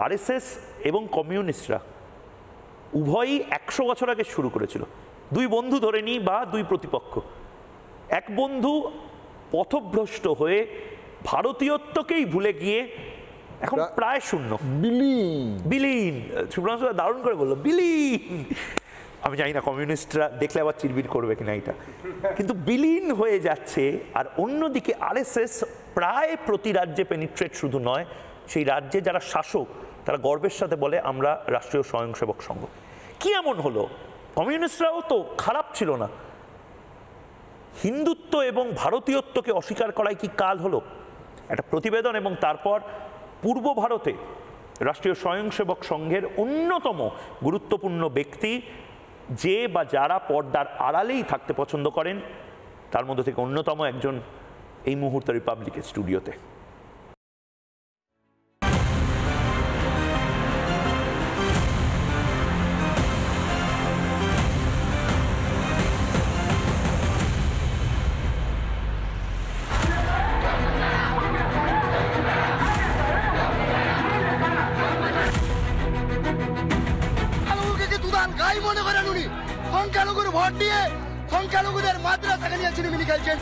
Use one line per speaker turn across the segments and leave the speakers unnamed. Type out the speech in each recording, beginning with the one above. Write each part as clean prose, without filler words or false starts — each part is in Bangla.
আরএসএস এবং কমিউনিস্টরা উভয়ই 100 বছর আগে শুরু করেছিল। দুই বন্ধু ধরে নিই বা দুই প্রতিপক্ষ। এক বন্ধু পথভ্রষ্ট হয়ে ভারতীয়ত্বকেই ভুলে গিয়ে এখন প্রায় শূন্য, বিলীন। সুব্রমণ্য দারুণ করে বললো বিলীন। আমি জানি না কমিউনিস্টরা দেখলে আবার চিরবির করবে কিনা এটা, কিন্তু বিলীন হয়ে যাচ্ছে। আর অন্যদিকে আরএসএস প্রায় প্রতি রাজ্যে পেনিট্রেট শুধু নয়, সেই রাজ্যে যারা শাসক তারা গর্বের সাথে বলে আমরা রাষ্ট্রীয় স্বয়ংসেবক সংঘ। কি এমন হলো? কমিউনিস্টরাও তো খারাপ ছিল না। হিন্দুত্ব এবং ভারতীয়ত্বকে অস্বীকার করাই কি কাল হলো? একটা প্রতিবেদন এবং তারপর পূর্ব ভারতে রাষ্ট্রীয় স্বয়ংসেবক সংঘের অন্যতম গুরুত্বপূর্ণ ব্যক্তি যে বা যারা পর্দার আড়ালেই থাকতে পছন্দ করেন, তার মধ্যে থেকে অন্যতম একজন এই মুহূর্তে রিপাবলিকের স্টুডিওতে।
সংখ্যালঘুর ভোট দিয়ে সংখ্যালঘুদের মাদ্রাসাকে নিয়ে ছিনিমিনি খেলছেন।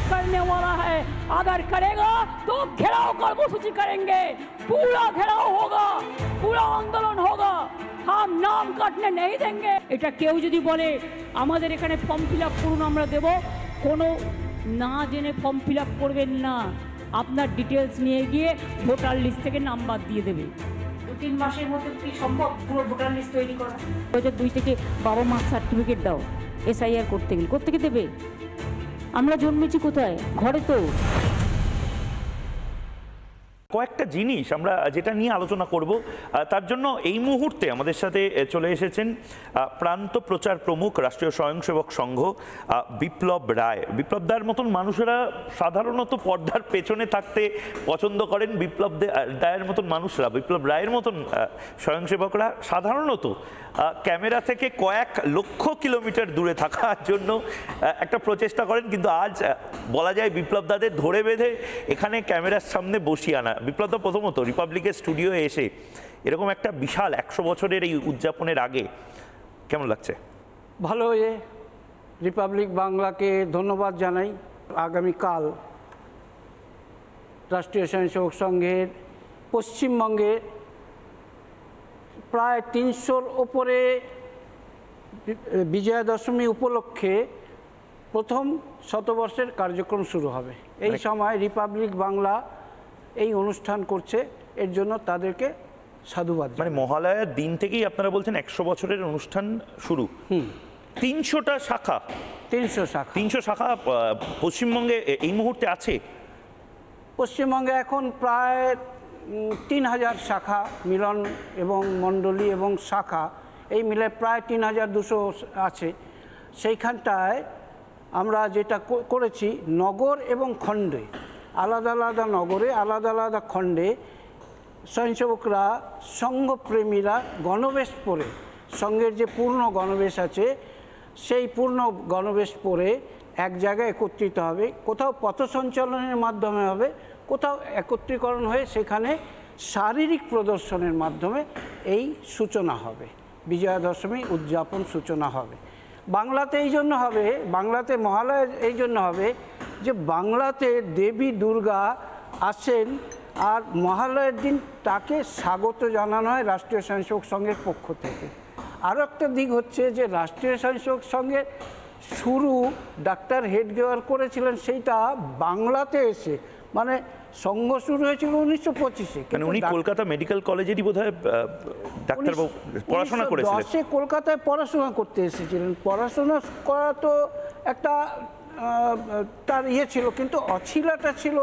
करने वाला है, अगर करेगा तो घेराव कर्मसूची करेंगे, पूरा घेराव होगा, पूरा आंदोलन होगा, हम नाम काटने नहीं देंगे। এটা কেউ যদি বলে আমাদের এখানে ফর্ম ফিল আপ করুন আমরা দেব, কোনো না জেনে ফর্ম ফিল আপ করবেন না। আপনার ডিটেলস নিয়ে গিয়ে ভোটার লিস্ট থেকে নাম বাদ দিয়ে দেবে। 2-3 মাসের মধ্যে কি সম্ভব পুরো ভোটার লিস্ট তৈরি করা? 2002 থেকে বাবা মা সার্টিফিকেট দাও, এসআইআর করতে গেলে কোত্থেকে দেবে? আমরা জন্মেছি কোথায়? ঘরে তো।
কয়েকটা জিনিস আমরা যেটা নিয়ে আলোচনা করব, তার জন্য এই মুহূর্তে আমাদের সাথে চলে এসেছেন প্রান্ত প্রচার প্রমুখ রাষ্ট্রীয় স্বয়ংসেবক সংঘ বিপ্লব রায়। বিপ্লব দার মতন মানুষেরা সাধারণত পর্দার পেছনে থাকতে পছন্দ করেন। বিপ্লব রায়ের মতন মানুষরা, বিপ্লব রায়ের মতন স্বয়ংসেবকরা সাধারণত ক্যামেরা থেকে কয়েক লক্ষ কিলোমিটার দূরে থাকার জন্য একটা প্রচেষ্টা করেন, কিন্তু আজ বলা যায় বিপ্লব দাদের ধরে বেঁধে এখানে ক্যামেরার সামনে বসিয়ে আনা। বিপ্লব দা প্রথমত রিপাবলিকের স্টুডিও এসে এরকম একটা বিশাল 100 বছরের এই উদযাপনের আগে কেমন লাগছে?
ভালো। রিপাবলিক বাংলাকে ধন্যবাদ জানাই। আগামীকাল রাষ্ট্রীয় স্বয়ংসেবক সংঘের পশ্চিমবঙ্গে প্রায় 300-র ওপরে বিজয়া দশমী উপলক্ষে প্রথম শতবর্ষের কার্যক্রম শুরু হবে। এই সময় রিপাবলিক বাংলা এই অনুষ্ঠান করছে, এর জন্য তাদেরকে সাধুবাদ।
মানে মহালয়ার দিন থেকেই আপনারা বলছেন 100 বছরের অনুষ্ঠান শুরু। 300টা শাখা, 300 শাখা পশ্চিমবঙ্গে এই মুহূর্তে আছে।
পশ্চিমবঙ্গে এখন প্রায় 3000 শাখা, মিলন এবং মণ্ডলী এবং শাখা এই মিলে প্রায় 3200 আছে। সেইখানটায় আমরা যেটা করেছি, নগর এবং খণ্ডে, আলাদা আলাদা নগরে আলাদা আলাদা খণ্ডে স্বয়ংসেবকরা, সংঘপ্রেমীরা গণবেশ পরে, সংঘের যে পূর্ণ গণবেশ আছে সেই পূর্ণ গণবেশ পরে এক জায়গায় একত্রিত হবে। কোথাও পথ সঞ্চালনের মাধ্যমে হবে, কোথাও একত্রীকরণ হয়ে সেখানে শারীরিক প্রদর্শনের মাধ্যমে এই সূচনা হবে, বিজয়া দশমী উদযাপন সূচনা হবে। বাংলাতে এই জন্য হবে, বাংলাতে মহালয়া এই জন্য হবে যে বাংলাতে দেবী দুর্গা আসেন, আর মহালয়ার দিন তাকে স্বাগত জানানো হয় রাষ্ট্রীয় স্বয়ংসেবক সংঘের পক্ষ থেকে। আরও একটা দিক হচ্ছে যে রাষ্ট্রীয় স্বয়ংসেবক সংঘের শুরু ডাক্তার হেডগেওয়ার করেছিলেন সেইটা বাংলাতে এসে, মানে সংঘ শুরু হয়েছিল 1925-এ।
মানে উনি কলকাতা মেডিকেল কলেজেরই বোধহয় ডাক্তারবাবু পড়াশোনা করেছিলেন। 1910-এ
কলকাতায় পড়াশোনা করতে এসেছিলেন। পড়াশোনা করা তো একটা তার ছিল, কিন্তু অছিলাটা ছিল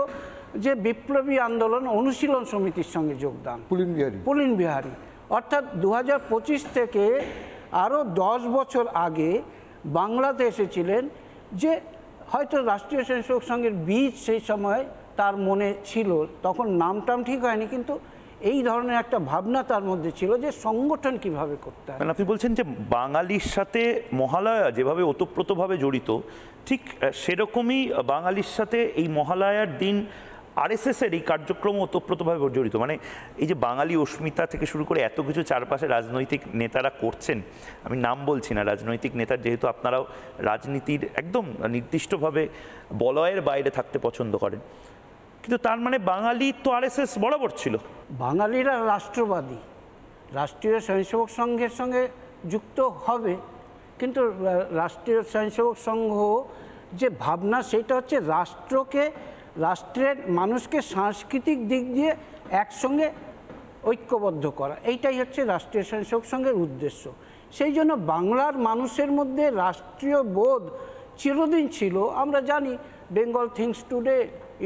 যে বিপ্লবী আন্দোলন অনুশীলন সমিতির সঙ্গে যোগদান, পুলিন বিহারী। অর্থাৎ 2025 থেকে আরও 10 বছর আগে বাংলাতে এসেছিলেন, যে হয়তো রাষ্ট্রীয় স্বয়ংসেবক সংঘের বীজ সেই সময় তার মনে ছিল। তখন নামটাম ঠিক হয়নি, কিন্তু এই ধরনের একটা ভাবনা তার মধ্যে ছিল যে সংগঠন কিভাবে করতে হয়।
মানে আপনি বলছেন যে বাঙালির সাথে মহালয়া যেভাবে ওতপ্রোতভাবে জড়িত, ঠিক সেরকমই বাঙালির সাথে এই মহালয়ার দিন আরএসএসের এই কার্যক্রম ওতপ্রোতভাবে জড়িত। মানে এই যে বাঙালি অস্মিতা থেকে শুরু করে এত কিছু চারপাশে রাজনৈতিক নেতারা করছেন, আমি নাম বলছি না রাজনৈতিক নেতার, যেহেতু আপনারাও রাজনীতির একদম নির্দিষ্টভাবে বলয়ের বাইরে থাকতে পছন্দ করেন, কিন্তু তার মানে বাঙালি তো আরএসএস বরাবর ছিল।
বাঙালিরা রাষ্ট্রবাদী, রাষ্ট্রীয় স্বয়ংসেবক সংঘের সঙ্গে যুক্ত হবে, কিন্তু রাষ্ট্রীয় স্বয়ংসেবক সংঘ যে ভাবনা সেটা হচ্ছে রাষ্ট্রের মানুষকে সাংস্কৃতিক দিক দিয়ে একসঙ্গে ঐক্যবদ্ধ করা, এইটাই হচ্ছে রাষ্ট্রীয় স্বয়ংসেবক সংঘের উদ্দেশ্য। সেই জন্য বাংলার মানুষের মধ্যে রাষ্ট্রীয় বোধ চিরদিন ছিল। আমরা জানি Bengal things today,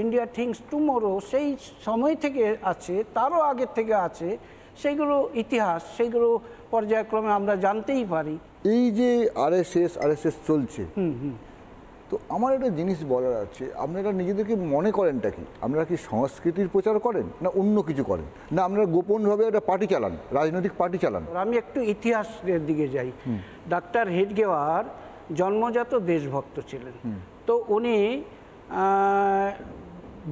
India things tomorrow সেই সময় থেকে আছে, তারও আগের থেকে আছে। সেইগুলো ইতিহাস, সেইগুলো পর্যায়ক্রমে আমরা জানতেই পারি।
এই যে আরএসএস চলছে, তো আমার একটা জিনিস বলার আছে, আপনারা নিজেদেরকে মনে করেনটা কি? আপনারা কি সংস্কৃতির প্রচার করেন, না অন্য কিছু করেন, না আপনারা গোপনভাবে একটা পার্টি চালান, রাজনৈতিক পার্টি চালান?
আমি একটু ইতিহাসের দিকে যাই। ডাক্তার হেডগেওয়ার জন্মজাত দেশভক্ত ছিলেন। তো উনি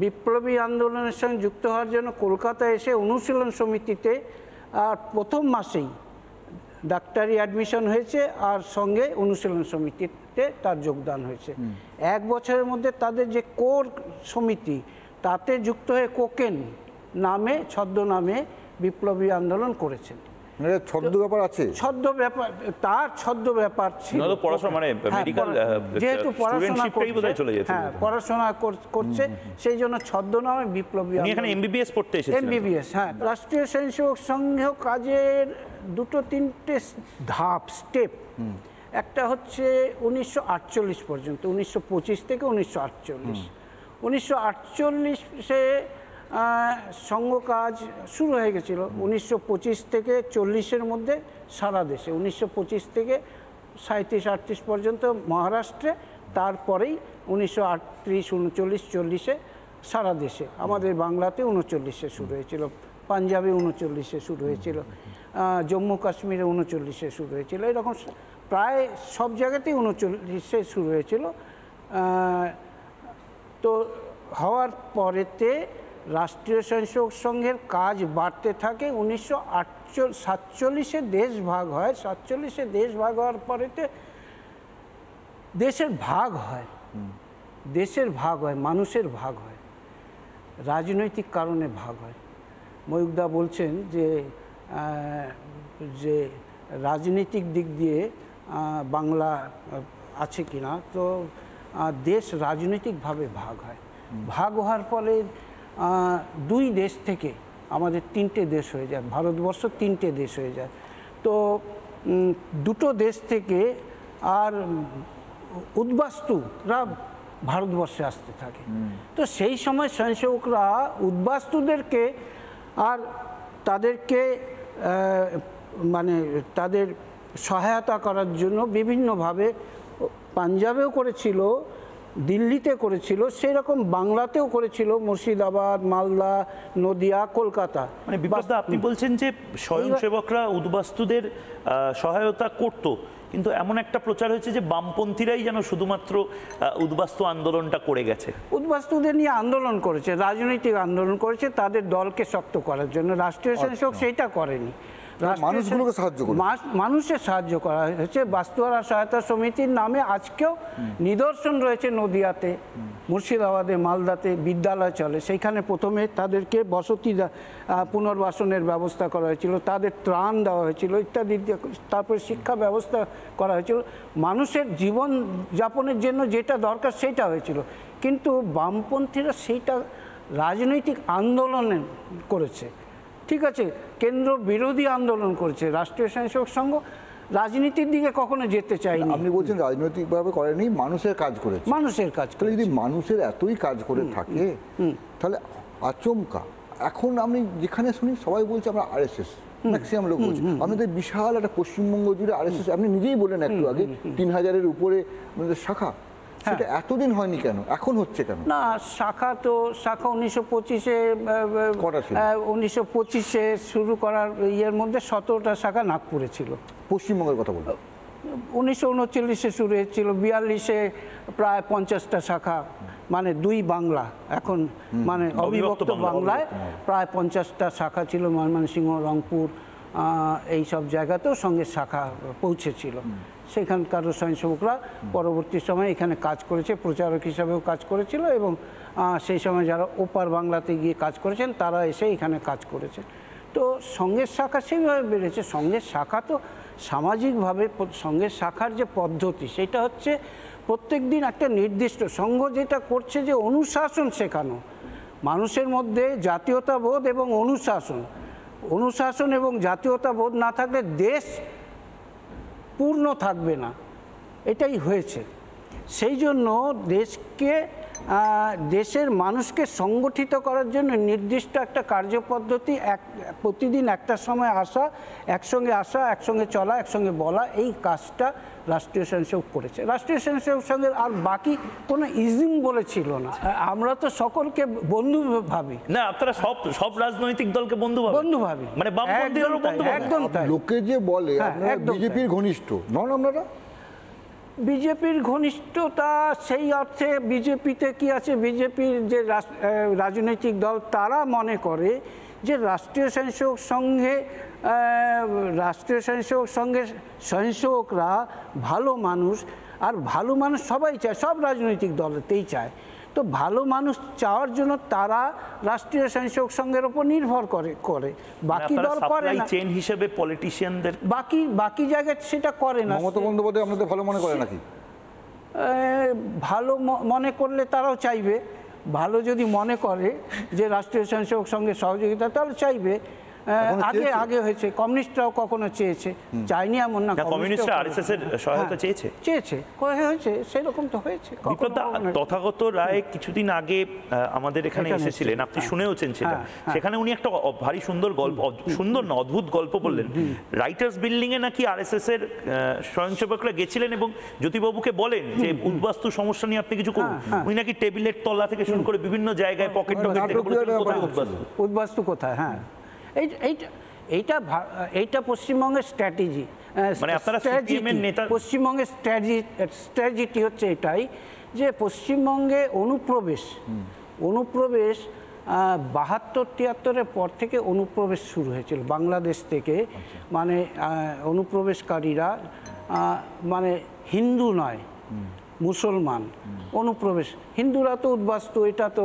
বিপ্লবী আন্দোলনের সঙ্গে যুক্ত হওয়ার জন্য কলকাতায় এসে অনুশীলন সমিতিতে প্রথম মাসেই ডাক্তারি অ্যাডমিশন হয়েছে, আর সঙ্গে অনুশীলন সমিতিতে তার যোগদান হয়েছে। এক বছরের মধ্যে তাদের যে কোর সমিতি, তাতে যুক্ত হয়ে কোকেন নামে, ছদ্মনামে বিপ্লবী আন্দোলন করেছেন।
ছদ্ম ব্যাপার আছে,
ছদ্ম ব্যাপার, তার ছদ্ম ব্যাপার ছিল।
পড়াশোনা মানে মেডিকেল,
যেহেতু পড়াশোনা পড়াশোনা করছে, সেই জন্য ছদ্মনামে বিপ্লবী।
এখানে এমবিবিএস পড়তে এসেছেন।
এমবিবিএস, হ্যাঁ। রাষ্ট্রীয় স্বয়ংসেবক সংঘ কাজের দুটো তিনটে ধাপ, স্টেপ। একটা হচ্ছে 1948 পর্যন্ত, 1925 থেকে 1948। 1948-এ সংঘ কাজ শুরু হয়ে গেছিল। 1925 থেকে 40-এর মধ্যে সারা দেশে, 1925 থেকে 37-38 পর্যন্ত মহারাষ্ট্রে, তারপরেই 1938-39-40-এ সারা দেশে। আমাদের বাংলাতে 39-এ শুরু হয়েছিল, পাঞ্জাবে 39-এ শুরু হয়েছিল, জম্মু কাশ্মীরে 39-এ শুরু হয়েছিল, এরকম প্রায় সব জায়গাতেই 39-এ শুরু হয়েছিল। তো হওয়ার পরেতে রাষ্ট্রীয় স্বয়ংসেবক সংঘের কাজ বাড়তে থাকে। 1947-এ দেশ ভাগ হয়। 47-এ দেশ ভাগ হওয়ার পরেতে দেশের ভাগ হয়, দেশের ভাগ হয়, মানুষের ভাগ হয়, রাজনৈতিক কারণে ভাগ হয়। ময়ূকদা বলছেন যে রাজনৈতিক দিক দিয়ে বাংলা আছে কিনা, তো দেশ রাজনৈতিকভাবে ভাগ হয়। ভাগ হওয়ার ফলে দুই দেশ থেকে আমাদের তিনটে দেশ হয়ে যায়, ভারতবর্ষ তিনটে দেশ হয়ে যায়। তো দুটো দেশ থেকে আর উদ্বাস্তুরা ভারতবর্ষে আসতে থাকে। তো সেই সময় স্বয়ংসেবকরা উদ্বাস্তুদেরকে আর তাদেরকে মানে তাদের সহায়তা করার জন্য বিভিন্নভাবে পাঞ্জাবেও করেছিল, দিল্লিতে করেছিল, সেই রকম বাংলাতেও করেছিল, মুর্শিদাবাদ, মালদা, নদিয়া, কলকাতা।
মানে বিপ্লবদা, আপনি বলছেন যে স্বয়ংসেবকরা উদ্বাস্তুদের সহায়তা করত, কিন্তু এমন একটা প্রচার হয়েছে যে বামপন্থীরাই যেন শুধুমাত্র উদ্বাস্তু আন্দোলনটা করে গেছে।
উদ্বাস্তুদের নিয়ে আন্দোলন করেছে, রাজনৈতিক আন্দোলন করেছে তাদের দলকে শক্ত করার জন্য। রাষ্ট্রীয় স্বয়ংসেবক সেইটা করেনি,
মানুষগুলোকে সাহায্য করে,
মানুষের সাহায্য করা হয়েছে। বাস্তুহারা সহায়তা সমিতির নামে আজকেও নিদর্শন রয়েছে নদিয়াতে, মুর্শিদাবাদে, মালদাতে বিদ্যালয় চলে। সেইখানে প্রথমে তাদেরকে বসতি পুনর্বাসনের ব্যবস্থা করা হয়েছিল, তাদের ত্রাণ দেওয়া হয়েছিল ইত্যাদি, তারপরে শিক্ষা ব্যবস্থা করা হয়েছিল, মানুষের জীবন যাপনের জন্য যেটা দরকার সেইটা হয়েছিল। কিন্তু বামপন্থীরা সেইটা রাজনৈতিক আন্দোলনে করেছে, ঠিক আছে, কেন্দ্র বিরোধী আন্দোলন করেছে। রাষ্ট্রীয় স্বয়ংসেবক সংঘ রাজনীতির দিকে কখনো যেতে চায়নি।
আপনি বলছেন রাজনৈতিকভাবে করেনি, মানুষের কাজ করেছে,
মানুষের কাজ।
তাহলে যদি মানুষের এতই কাজ করে থাকে, তাহলে আচমকা এখন আমি যেখানে শুনি সবাই বলছে আমরা আরএসএস, ম্যাক্সিমাম লোক বলছে। আমাদের বিশাল একটা পশ্চিমবঙ্গ জুড়ে আরএসএস, আপনি নিজেই বললেন একটু আগে 3000-এর উপরে আমাদের শাখা। সেটা এতদিন হয়নি কেন, এখন হচ্ছে কেন?
না, শাখা 1925-এ
কটা ছিল?
1925-এ শুরু করার ইয়ের মধ্যে 17টা শাখা নাগপুরে ছিল।
পশ্চিমবঙ্গের কথা বলবো।
1939-এ শুরু হয়েছিল, 42-এ প্রায় 50টা শাখা, মানে দুই বাংলা, এখন মানে অবিভক্ত বাংলায় প্রায় 50টা শাখা ছিল। ময়মনসিংহ, রংপুর, এই সব জায়গাতেও সঙ্গের শাখা পৌঁছেছিল। সেখানকার স্বয়ংসেবকরা পরবর্তী সময়ে এখানে কাজ করেছে, প্রচারক হিসাবেও কাজ করেছিল, এবং সেই সময় যারা ওপার বাংলাতে গিয়ে কাজ করেছেন তারা এসে এখানে কাজ করেছে। তো সঙ্গের শাখা সেইভাবে বেড়েছে। সঙ্গের শাখা তো সামাজিকভাবে, সঙ্গের শাখার যে পদ্ধতি সেটা হচ্ছে প্রত্যেক দিন একটা নির্দিষ্ট সংঘ যেটা করছে যে অনুশাসন শেখানো, মানুষের মধ্যে জাতীয়তাবোধ এবং অনুশাসন এবং জাতীয়তাবোধ না থাকলে দেশ পূর্ণ থাকবে না, এটাই হয়েছে। সেই জন্য দেশের মানুষকে সংগঠিত করার জন্য নির্দিষ্ট একটা কার্যপদ্ধতি, প্রতিদিন একটা সময় আসা, একসঙ্গে চলা, একসঙ্গে বলা, এই কাজটা রাষ্ট্রীয় স্বয়ংসেবক করেছে। রাষ্ট্রীয় স্বয়ংসেবক সঙ্গে আর বাকি কোনো ইজম বলে ছিল না। আমরা তো সকলকে বন্ধু ভাবি।
না, আপনারা সব রাজনৈতিক দলকে বন্ধু ভাবি, মানে বামপন্থীদেরও বন্ধু ভাবি।
একদম তাই।
লোকে যে বলে আপনারা বিজেপির ঘনিষ্ঠ নন, আপনারা
বিজেপির ঘনিষ্ঠতা সেই অর্থে বিজেপিতে কি আছে, বিজেপির যে রাজনৈতিক দল তারা মনে করে যে রাষ্ট্রীয় স্বয়ংসেবক সংঘের স্বয়ংসেবকরা ভালো মানুষ, আর ভালো মানুষ সবাই চায়, সব রাজনৈতিক দলেতেই চায়। তো ভালো মানুষ চাওয়ার জন্য তারা রাষ্ট্রীয় স্বয়ংসেবক সংঘের উপর নির্ভর করে, বাকি দল করে না।
চেন হিসেবে পলিটিশিয়ানদের
বাকি জায়গায় সেটা করে না।
মমতা বন্দ্যোপাধ্যায় আপনাদের ভালো মনে করে নাকি?
ভালো মনে করলে তারাও চাইবে, ভালো যদি মনে করে যে রাষ্ট্রীয় স্বয়ংসেবক সংঘের সহযোগিতা, তাহলে চাইবে। আগে হয়েছে, কমিউনিস্টরাও কখনো চেয়েছে, চাইনি এমন না।
কমিউনিস্টরা আরএসএস এর সহায়তা চেয়েছে,
হয়েছে, সেরকম তো হয়েছে।
তথাগত রায় কিছুদিন আগে আমাদের এখানে এসেছিলেন, আপনি শুনেওছেন সেটা। সেখানে উনি একটা ভারী সুন্দর গল্প, সুন্দর না অদ্ভুত গল্প বললেন। রাইটার্স বিল্ডিং এ নাকি আরএসএস এর স্বয়ংসেবকরা গেছিলেন এবং জ্যোতিবাবুকে বলেন যে উদ্বাস্তু সমস্যা নিয়ে আপনি কিছু করুন। উনি নাকি টেবিলের তলা থেকে শুরু করে বিভিন্ন জায়গায় পকেট
উদ্বাস্তু কোথায়। হ্যাঁ, এইটা পশ্চিমবঙ্গের স্ট্র্যাটেজি,
মানে আপনারা সিপিএম-এর নেতা।
পশ্চিমবঙ্গের স্ট্র্যাটেজি হচ্ছে এটাই যে পশ্চিমবঙ্গে অনুপ্রবেশ 72-73-এর পর থেকে অনুপ্রবেশ শুরু হয়েছিল বাংলাদেশ থেকে। মানে অনুপ্রবেশকারীরা মানে হিন্দু নয়, মুসলমান অনুপ্রবেশ। হিন্দুরা তো উদ্বাস্তু, এটা তো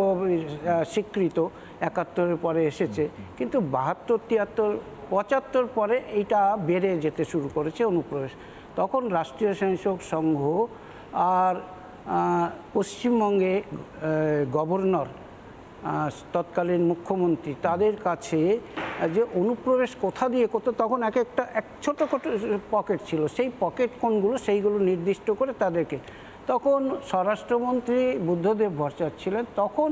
স্বীকৃত, 71-এর পরে এসেছে, কিন্তু 72-73-75 পরে এইটা বেড়ে যেতে শুরু করেছে অনুপ্রবেশ। তখন রাষ্ট্রীয় স্বয়ংসেবক সংঘ আর পশ্চিমবঙ্গে গভর্নর, তৎকালীন মুখ্যমন্ত্রী, তাদের কাছে যে অনুপ্রবেশ কোথা দিয়ে তখন এক ছোট পকেট ছিল, সেই পকেট কোনগুলো সেইগুলো নির্দিষ্ট করে তাদেরকে। তখন স্বরাষ্ট্রমন্ত্রী বুদ্ধদেব ভট্টাচার্য ছিলেন, তখন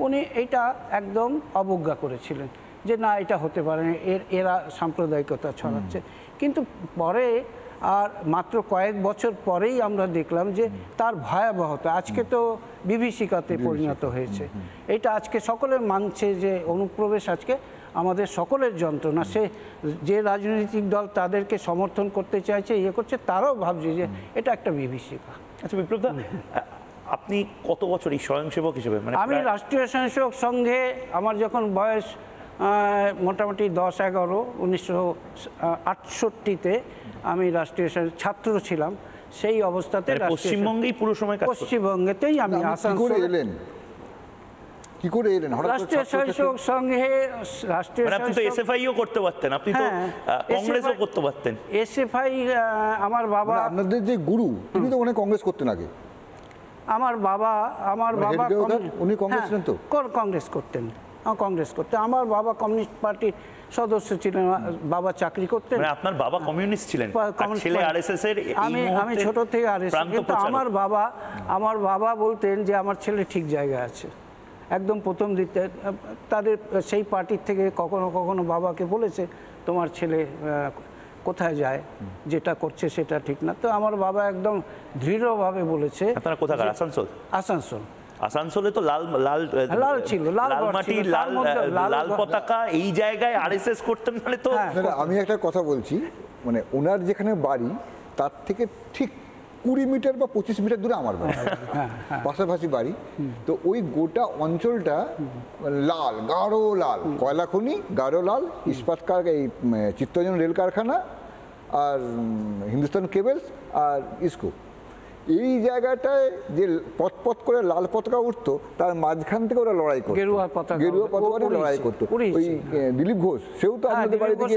উনি এটা একদম অবজ্ঞা করেছিলেন যে না, এটা হতে পারে না, এরা সাম্প্রদায়িকতা ছড়াচ্ছে। কিন্তু পরে আর মাত্র কয়েক বছর পরেই আমরা দেখলাম যে তার ভয়াবহতা আজকে তো বিভীষিকাতে পরিণত হয়েছে। এটা আজকে সকলে মানছে যে অনুপ্রবেশ আজকে আমাদের সকলের যন্ত্রণা। সে যে রাজনৈতিক দল তাদেরকে সমর্থন করতে চাইছে, করছে, তারাও ভাবছে যে এটা একটা বিভীষিকা।
আচ্ছা বিপ্লবদা, আপনি কত বছর এই স্বয়ংসেবক হিসেবে? মানে
আমি রাষ্ট্রীয় স্বয়ংসেবক সংঘে আমার যখন বয়স মোটামুটি 10-11, 1968-তে আমি রাষ্ট্রীয় ছাত্র ছিলাম। সেই অবস্থাতে
পশ্চিমবঙ্গেই পুরো সময়
পশ্চিমবঙ্গেতেই আমি
কি করে এলেন
রাষ্ট্রীয় স্বয়ংসেবক সংঘে?
আপনি তো এসএফআইও করতে পারতেন, আপনি তো কংগ্রেসও করতে পারতেন।
এসএফআই আমার বাবা,
আপনাদের যে গুরু তিনি তো অনেক কংগ্রেস করতেন আগে।
আমার বাবা
উনি কংগ্রেস ছিলেন তো?
কংগ্রেস করতেন। আমার বাবা কমিউনিস্ট পার্টির সদস্য ছিলেন, বাবা চাকরি করতেন।
মানে আপনার বাবা কমিউনিস্ট ছিলেন, ছেলে আরএসএস এর?
আমি ছোট থেকে আরএসএস, কিন্তু আমার বাবা বলতেন যে আমার ছেলে ঠিক জায়গায় আছে। একদম প্রথম দিকে তাদের সেই পার্টির থেকে কখনো কখনো বাবাকে বলেছে তোমার ছেলে কোথায় যায়, যেটা করছে সেটা ঠিক না। তো আমার বাবা একদম দৃঢ়ভাবে বলেছে।
আপনারা কোথাকার? আসানসোল?
আসানসোল।
আসানসোলে তো লাল লাল
লাল ছিল, লাল
মাটি,
ছিল, তার মধ্যে
লাল পতাকা, এই জায়গায় আরএসএস করতেন মানে তো।
না, আমি একটা কথা বলছি, মানে ওনার যেখানে বাড়ি তার থেকে ঠিক 20 মিটার বা 25 মিটার দূরে আমার বাড়ি, পাশাপাশি বাড়ি। তো ওই গোটা অঞ্চলটা লাল, গাঢ় লাল, কয়লা খনি, গাঢ় লাল, ইস্পাত এই চিত্তরঞ্জন রেল কারখানা, আর হিন্দুস্তান কেবলস, আর ইসকো। এই জায়গাটায় যে পথ পথ করে লাল পতাকা উঠতো, তার মাঝখান থেকে ওরা লড়াই করতো,
গেরুয়া পতাকা
নিয়ে লড়াই করতো। ওই দিলীপ ঘোষ, সেও তো আপনাদের বাড়ি থেকে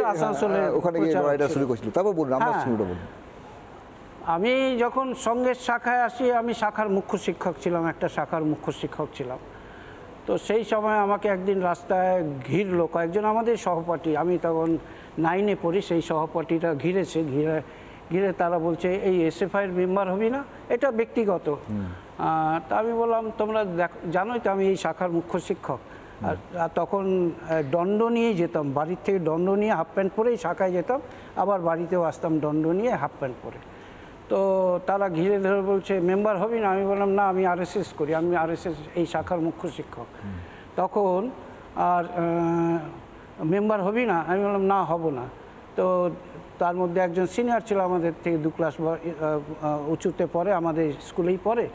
ওখানে গিয়ে লড়াইটা শুরু করেছিল। তারপর বলুন, আমার শুরুটা বলুন।
আমি যখন সঙ্গের শাখায় আসি, আমি শাখার মুখ্য শিক্ষক ছিলাম, একটা শাখার মুখ্য শিক্ষক ছিলাম। তো সেই সময় আমাকে একদিন রাস্তায় ঘিরলো কয়েকজন আমাদের সহপাঠী, আমি তখন 9-এ পড়ি, সেই সহপাঠীরা ঘিরেছে, ঘিরে তারা বলছে এই এসএফআইয়ের মেম্বার হবি না, এটা ব্যক্তিগত। তা আমি বললাম তোমরা জানোই তো আমি এই শাখার মুখ্য শিক্ষক। আর তখন দণ্ড নিয়ে যেতাম, বাড়ির থেকে দণ্ড নিয়ে হাফ প্যান্ট পরেই শাখায় যেতাম, আবার বাড়িতেও আসতাম দণ্ড নিয়ে হাফ প্যান্ট পরে। তো তারা ঘিরে ধরে বলছে মেম্বার হবি না? আমি বললাম না, আমি আরএসএস করি, আমি আরএসএস এই শাখার মুখ্য শিক্ষক। তখন আর মেম্বার হবি না? আমি বললাম না, হব না। তো তার মধ্যে একজন সিনিয়র ছিল আমাদের থেকে 2 ক্লাস উঁচুতে পড়ে, আমাদের স্কুলেই পড়ে।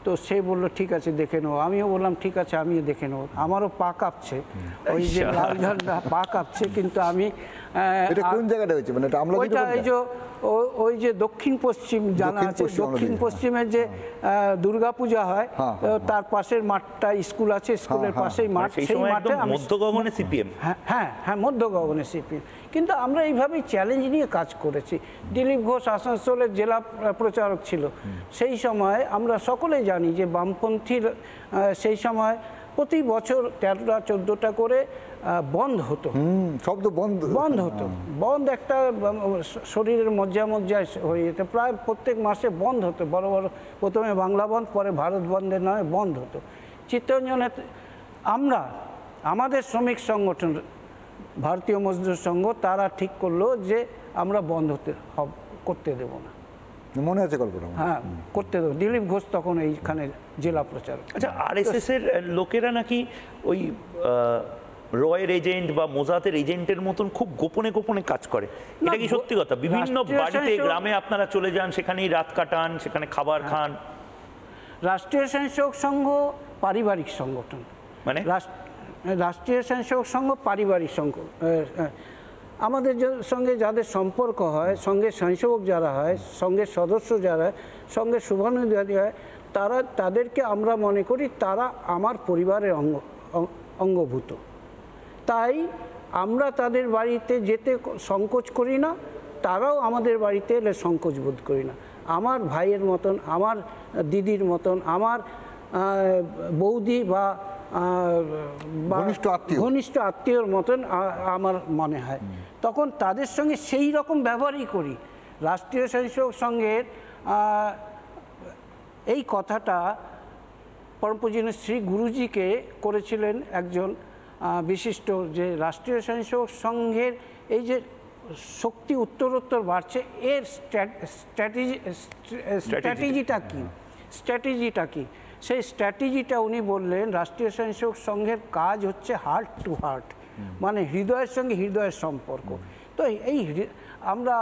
তো সে বললো ঠিক আছে দেখে নেবো। আমিও বললাম ঠিক আছে, আমিও দেখে নেবো। আমারও পা কাঁপছে, ওই যে লাল ঝান্ডা পা কাঁপছে, কিন্তু আমি
কোন জায়গাটা হয়েছে মানে
ওইটা ওই যে দক্ষিণ পশ্চিম জানা আছে, দক্ষিণ পশ্চিমের যে দুর্গাপূজা হয় তার পাশের মাঠটা স্কুল আছে, স্কুলের পাশেই মাঠ, সেই মাঠে
মধ্য গগনে সিপিএম।
হ্যাঁ, মধ্য গগনে সিপিএম। কিন্তু আমরা এইভাবেই চ্যালেঞ্জ নিয়ে কাজ করেছি। দিলীপ ঘোষ আসানসোলের জেলা প্রচারক ছিল সেই সময়। আমরা সকলেই জানি যে বামপন্থীর সেই সময় প্রতি বছর 13টা 14টা করে বন্ধ হতো,
শব্দ বন্ধ
হতো। বন্ধ একটা শরীরের মজ্জায় হয়ে যেত, প্রায় প্রত্যেক মাসে বন্ধ হতো। বড় বড়, প্রথমে বাংলা বন্ধ, পরে ভারত বন্ধের নামে বন্ধ হতো। চিত্তরঞ্জনে আমাদের শ্রমিক সংগঠন ভারতীয় মজদুর সংঘ, তারা ঠিক করলো যে আমরা বন্ধ করতে দেব না।
মনে আছে গল্পটা?
হ্যাঁ, করতে দেবো। দিলীপ ঘোষ তখন এইখানে জেলা প্রচারক।
আচ্ছা, আরএসএস এর লোকেরা নাকি ওই রয়ের এজেন্ট বা মোজাতের এজেন্টের মতন খুব গোপনে গোপনে কাজ করে, এটা কি সত্যি কথা? বিভিন্ন বাড়িতে, গ্রামে আপনারা চলে যান, সেখানেই রাত কাটান, সেখানে খাবার খান।
রাষ্ট্রীয় স্বয়ংসেবক সংঘ পারিবারিক সংগঠন, মানে রাষ্ট্রীয় স্বয়ংসেবক সংঘ পারিবারিক সংঘ। আমাদের সঙ্গে যাদের সম্পর্ক হয়, সঙ্গের স্বয়ংসেবক যারা হয়, সঙ্গের সদস্য যারা হয়, সঙ্গের শুভানুধ্যায়ী হয়, তাদেরকে আমরা মনে করি তারা আমার পরিবারের অঙ্গভূত। তাই আমরা তাদের বাড়িতে যেতে সংকোচ করি না, তারাও আমাদের বাড়িতে এলে সংকোচ বোধ করি না। আমার ভাইয়ের মতন, আমার দিদির মতন, আমার বৌদি বা ঘনিষ্ঠ আত্মীয়র মতন আমার মনে হয়। তখন তাদের সঙ্গে সেই রকম ব্যবহারই করি। রাষ্ট্রীয় স্বয়ংসেবক সংঘের এই কথাটা পরম পূজনীয় শ্রী গুরুজিকে করেছিলেন একজন বিশিষ্ট, যে রাষ্ট্রীয় স্বয়ংসেবক সংঘের এই যে শক্তি উত্তরোত্তর বাড়ছে, এর স্ট্র্যাটেজিটা কি? সেই স্ট্র্যাটেজিটা উনি বললেন, রাষ্ট্রীয় স্বয়ংসেবক সংঘের কাজ হচ্ছে হার্ট টু হার্ট, মানে হৃদয়ের সঙ্গে হৃদয়ের সম্পর্ক। তো আমরা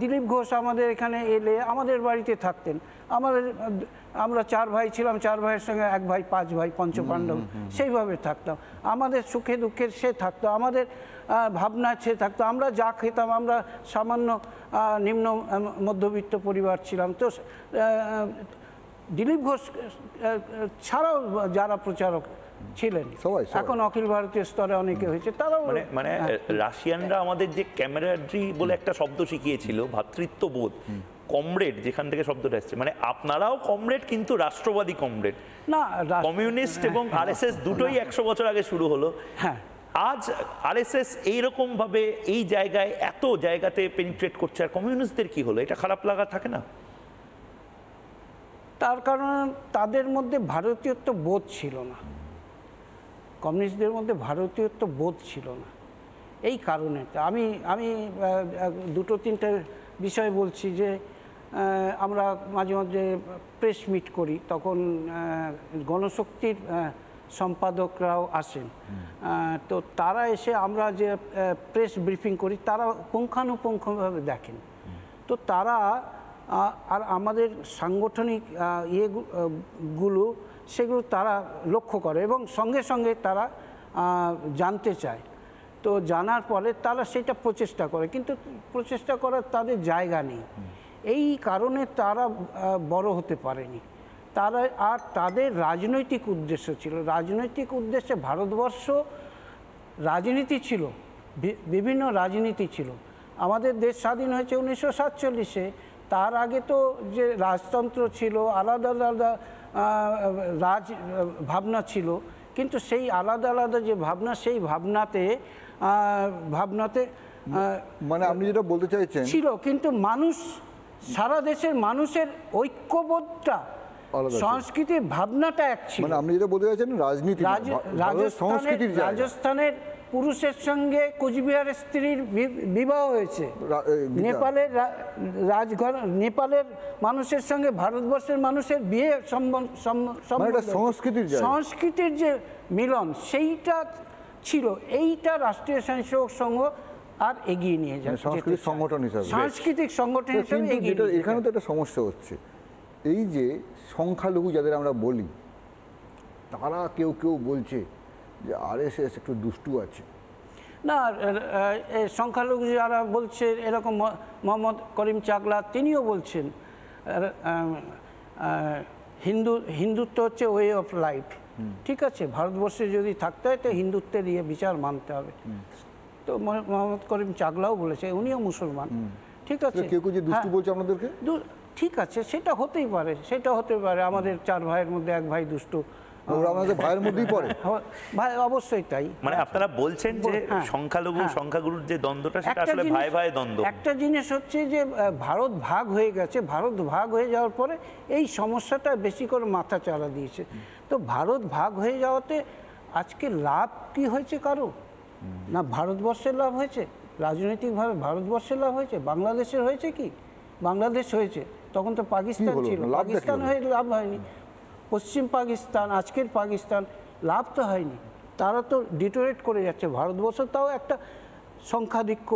দিলীপ ঘোষ আমাদের এখানে এলে আমাদের বাড়িতে থাকতেন। আমরা 4 ভাই ছিলাম, 4 ভাইয়ের সঙ্গে 1 ভাই 5 ভাই, পঞ্চপাণ্ডব, সেইভাবে থাকতাম। আমাদের সুখে দুঃখে সে থাকতো, আমাদের ভাবনা সে থাকতো। আমরা যা খেতাম, আমরা সামান্য নিম্ন মধ্যবিত্ত পরিবার ছিলাম। তো দিলীপ ঘোষ ছাড়াও যারা প্রচারক ছিলেন, এখন অখিল ভারতীয় স্তরে অনেকে হয়েছে, তারাও
মানে রাশিয়ানরা আমাদের যে ক্যামেরাড্রি বলে একটা শব্দ শিখিয়েছিল, ভ্রাতৃত্ববোধ, কমরেড, যেখান থেকে শব্দটা এসছে, মানে আপনারাও কমরেড, কিন্তু রাষ্ট্রবাদী কমরেড না। কমিউনিস্ট এবং আরএসএস দুটোই 100 বছর আগে শুরু হলো। হ্যাঁ, আজ আরএসএস এইরকম ভাবে এই জায়গায়, এত জায়গাতে পেনিট্রেট করছে, আর কমিউনিস্টদের কি হলো? এটা খারাপ লাগা থাকে না?
তার কারণ তাদের মধ্যে ভারতীয়ত্ব বোধ ছিল না, কমিউনিস্টদের মধ্যে ভারতীয়ত্ব বোধ ছিল না। এই কারণে আমি আমি দুটো তিনটে বিষয় বলছি যে আমরা মাঝে মাঝে প্রেস মিট করি, তখন গণশক্তির সম্পাদকরাও আসেন, তো তারা এসে আমরা যে প্রেস ব্রিফিং করি তারা পুঙ্খানুপুঙ্খভাবে দেখেন। তো তারা আর আমাদের সাংগঠনিক ইয়েগুলো সেগুলো তারা লক্ষ্য করে এবং সঙ্গে সঙ্গে তারা জানতে চায়। তো জানার পরে তারা সেটা প্রচেষ্টা করে, কিন্তু প্রচেষ্টা করার তাদের জায়গা নেই, এই কারণে তারা বড় হতে পারেনি। তারা আর তাদের রাজনৈতিক উদ্দেশ্য ছিল, রাজনৈতিক উদ্দেশ্যে ভারতবর্ষ রাজনীতি ছিল, বিভিন্ন রাজনীতি ছিল। আমাদের দেশ স্বাধীন হয়েছে 1947-এ, তার আগে তো যে রাজতন্ত্র ছিল, আলাদা আলাদা রাজ ভাবনা ছিল, কিন্তু সেই আলাদা আলাদা যে ভাবনা, সেই ভাবনাতে
মানে আপনি যেটা বলতে চাইছেন
ছিল, কিন্তু মানুষ, সারা দেশের মানুষের ঐক্যবোধটা, সংস্কৃতির ভাবনাটা এক ছিল।
মানে আপনি যেটা বলতে চাইছেন রাজনীতি, সংস্কৃতির জায়গা।
রাজস্থানের পুরুষের সঙ্গে কোচবিহারের স্ত্রীর বিবাহ হয়েছে, নেপালের মানুষের সঙ্গে ভারতবর্ষের মানুষের বিয়ে, সংস্কৃতির যে মিলন সেইটা ছিল। এইটা রাষ্ট্রীয় স্বয়ংসেবক সংঘ আর এগিয়ে নিয়ে যায়
সাংস্কৃতিক সংগঠন হিসাবে,
সাংস্কৃতিক সংগঠন হিসাবে।
এখানে তো একটা সমস্যা হচ্ছে, এই যে সংখ্যালঘু যাদের আমরা বলি, তারা কেউ কেউ বলছে যে আরএসএস একটু দুষ্টু আছে।
না, সংখ্যালঘু যারা বলছে এরকম, মোহাম্মদ করিম চাকলা তিনিও বলছেন হিন্দুত্ব হচ্ছে ওয়ে অফ লাইফ। ঠিক আছে, ভারতবর্ষে যদি থাকতে হয় তো হিন্দুত্বের বিচার মানতে হবে। তো মোহাম্মদ করিম চাকলাও বলেছে, উনিও মুসলমান। ঠিক আছে,
কেউ কেউ যে দুষ্টু বলছে আপনাদেরকে,
ঠিক আছে, সেটা হতেই পারে, সেটা হতে পারে। আমাদের 4 ভাইয়ের মধ্যে 1 ভাই দুষ্টু,
আমাদের ভাইয়ের মধ্যেই পড়ে
ভাই, অবশ্যই তাই।
মানে আপনারা বলছেন যে সংখ্যালঘু সংখ্যাগুরুর যে দ্বন্দ্বটা, সেটা আসলে ভাই ভাই দ্বন্দ্ব।
একটা জিনিস হচ্ছে যে ভারত ভাগ হয়ে গেছে, ভারত ভাগ হয়ে যাওয়ার পরে এই সমস্যাটা বেশি করে মাথা চাড়া দিয়েছে। তো ভারত ভাগ হয়ে যাওয়াতে আজকে লাভ কি হয়েছে কারো? না ভারতবর্ষের লাভ হয়েছে, রাজনৈতিকভাবে ভারতবর্ষের লাভ হয়েছে, বাংলাদেশের হয়েছে কি? বাংলাদেশ হয়েছে, তখন তো পাকিস্তান ছিল, পাকিস্তান হয়ে লাভ হয়নি। পশ্চিম পাকিস্তান, আজকের পাকিস্তান, লাভ তো হয়নি, তারা তো ডিটোরেট করে যাচ্ছে। ভারতবর্ষ তাও একটা সংখ্যাধিক্য,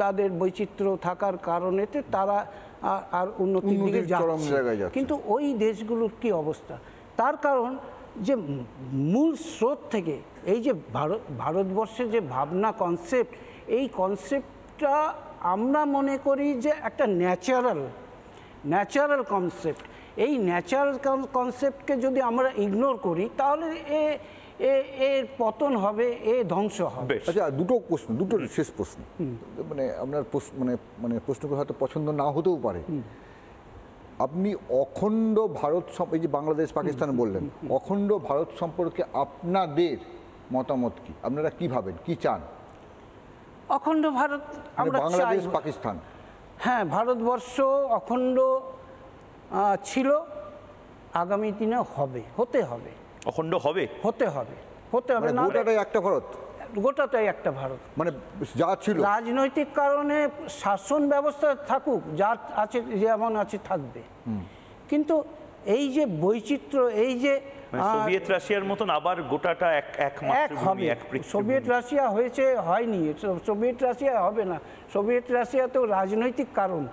তাদের বৈচিত্র্য থাকার কারণেতে তারা আর উন্নতির দিকে যাচ্ছে। কিন্তু ওই দেশগুলোর কি অবস্থা? তার কারণ যে মূল স্রোত থেকে এই যে ভারতবর্ষের যে ভাবনা, কনসেপ্ট, এই কনসেপ্টটা আমরা মনে করি যে একটা ন্যাচারাল কনসেপ্ট। এই ন্যাচারাল কনসেপ্টকে যদি আমরা ইগনোর করি তাহলে এর পতন হবে, ধ্বংস হবে।
আচ্ছা, দুটো শেষ প্রশ্ন, মানে আপনার প্রশ্ন করে হয়তো পছন্দ না হতেও পারে। আপনি অখণ্ড ভারত, এই যে বাংলাদেশ পাকিস্তান বললেন, অখণ্ড ভারত সম্পর্কে আপনাদের মতামত কি? আপনারা কি ভাবেন, কি চান?
অখণ্ড ভারত আমরা
বাংলাদেশ পাকিস্তান,
হ্যাঁ, ভারতবর্ষ অখণ্ড ছিল, আগামী দিনে হবে, হতে হবে,
অখণ্ড হবে,
হতে হবে না,
গোটাটাই একটা ভারত,
গোটাটাই একটা ভারত,
মানে যা ছিল।
রাজনৈতিক কারণে শাসন ব্যবস্থা থাকুক, যা আছে যেমন আছে থাকবে, কিন্তু এই যে বৈচিত্র্য, এই যে
সোভিয়েত রাশিয়ার মতন আবার গোটাটা এক
হবে। সোভিয়েত রাশিয়া হয়েছে, হয়নি, সোভিয়েত রাশিয়া হবে না। সোভিয়েত রাশিয়াতেও রাজনৈতিক কারণ,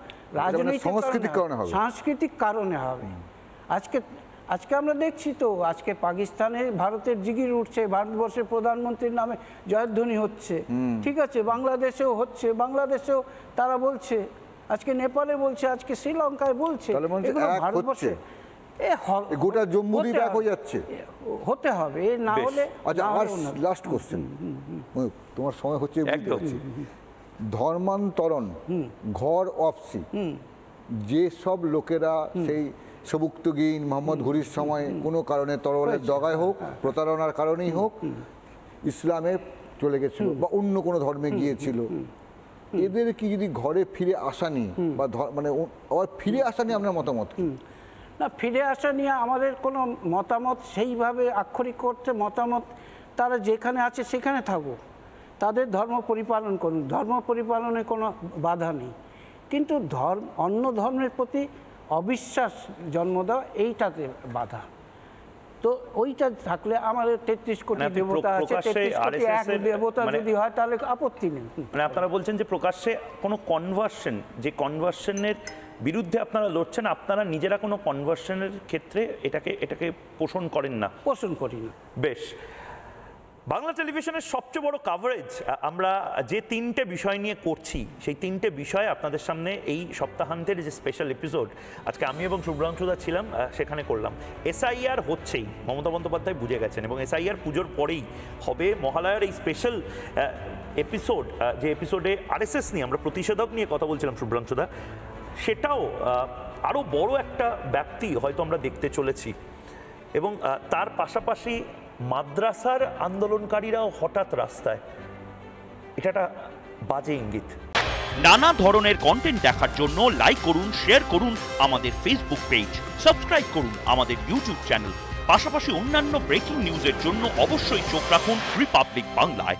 সাংস্কৃতিক কারণে হবে। আজকে আমরা দেখছি তো, আজকে পাকিস্তানে ভারতের জিগির উঠছে, ভারতবর্ষের প্রধানমন্ত্রীর নামে জয়ধ্বনি হচ্ছে। ঠিক আছে, বাংলাদেশেও হচ্ছে, বাংলাদেশেও তারা বলছে, আজকে নেপালে বলছে, আজকে শ্রীলঙ্কায় বলছে, ভারতবর্ষে
গোটা জম্মুদ্বীপ এক হয়ে যাচ্ছে,
হতে হবে, না হলে।
আচ্ছা, আমার লাস্ট কোশ্চেন, তোমার সময় হচ্ছে বুঝতে পারছি। ধর্মান্তরণ, ঘর অফসি, যে সব লোকেরা সেই সবুক্তগিন মোহাম্মদ ঘুরির সময় কোনো কারণে তরলের দগায় হোক, প্রতারণার কারণেই হোক, ইসলামে চলে গেছিল বা অন্য কোনো ধর্মে গিয়েছিল, এদের কি যদি ঘরে ফিরে আসা নিয়ে বা মানে আবার ফিরে আসা নিয়ে আপনার মতামত?
না, ফিরে আসা নিয়ে আমাদের কোনো মতামত সেইভাবে আক্ষরিক করতে মতামত, তারা যেখানে আছে সেখানে থাকুক, তাদের ধর্ম পরিপালন করুন, ধর্ম পরিপালনে কোনো বাধা নেই, কিন্তু অন্য ধর্মের প্রতি অবিশ্বাস জন্ম দেওয়া এইটাতে বাধা। তো ওইটা থাকলে আমাদের 33 কোটি দেবতা আছে, 33 কোটি এক দেবতা যদি হয় তাহলে আপত্তি নেই।
মানে আপনারা বলছেন যে প্রকাশ্যে কোনো কনভার্সন, যে কনভার্সনের বিরুদ্ধে আপনারা লড়ছেন, আপনারা নিজেরা কোনো কনভার্সনের ক্ষেত্রে এটাকে পোষণ করেন না?
পোষণ করি না।
বেশ, বাংলা টেলিভিশনের সবচেয়ে বড় কাভারেজ আমরা যে 3টে বিষয় নিয়ে করছি, সেই 3টে বিষয় আপনাদের সামনে এই সপ্তাহান্তের যে স্পেশাল এপিসোড আজকে আমি এবং শুভ্রাংশুদা ছিলাম সেখানে করলাম। এসআইআর হচ্ছেই, মমতা বন্দ্যোপাধ্যায় বুঝে গেছেন, এবং এসআইআর পুজোর পরেই হবে মহালয়ার এই স্পেশাল এপিসোড, যে এপিসোডে আরএসএস নিয়ে আমরা প্রতিষেধক নিয়ে কথা বলছিলাম শুভ্রাংশুদা, সেটাও আরও বড় একটা ব্যাপ্তি হয়তো আমরা দেখতে চলেছি। এবং তার পাশাপাশি মাদ্রাসার আন্দোলনকারীরাও হঠাৎ রাস্তায়, এটা একটা বাজে ইঙ্গিত।
নানা ধরনের কন্টেন্ট দেখার জন্য লাইক করুন, শেয়ার করুন আমাদের ফেসবুক পেজ, সাবস্ক্রাইব করুন আমাদের ইউটিউব চ্যানেল। পাশাপাশি অন্যান্য ব্রেকিং নিউজের জন্য অবশ্যই চোখ রাখুন রিপাবলিক বাংলায়।